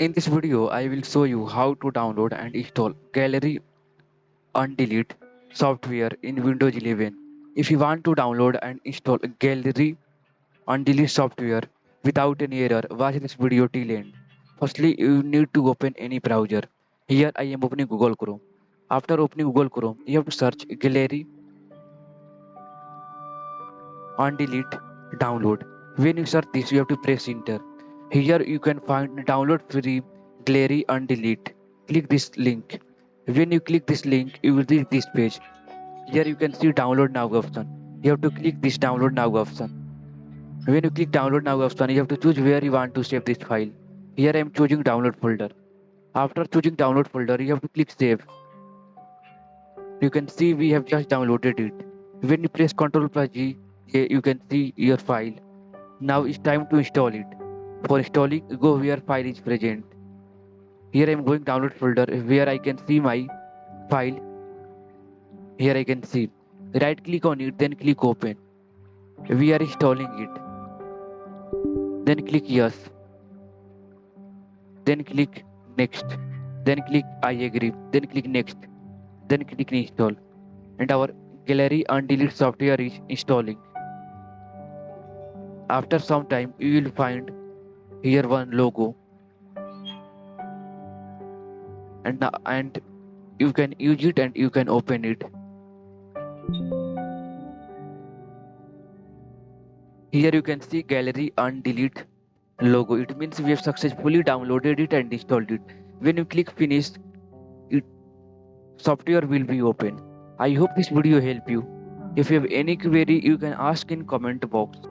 In this video, I will show you how to download and install Gallery Undelete software in Windows 11. If you want to download and install Gallery Undelete software without any error, watch this video till end. Firstly, you need to open any browser. Here I am opening Google Chrome. After opening Google Chrome, you have to search Gallery Undelete download. When you search this, you have to press enter. Here you can find download free Glary Undelete. Click this link. When you click this link, you will reach this page. Here you can see download now option. You have to click this download now option. When you click download now option, you have to choose where you want to save this file. Here I am choosing download folder. After choosing download folder, you have to click save. You can see we have just downloaded it. When you press Ctrl plus G, you can see your file. Now it's time to install it. For installing, go where file is present. Here I am going download folder where I can see my file. Here I can see. Right click on it, then click open. We are installing it. Then click yes. Then click next. Then click I agree. Then click next. Then click install. And our Gallery Undelete software is installing. After some time, you will find here one logo, and you can use it and you can open it. Here you can see Gallery Undelete logo. It means we have successfully downloaded it and installed it. When you click finish, it software will be open. I hope this video help you. If you have any query, you can ask in comment box.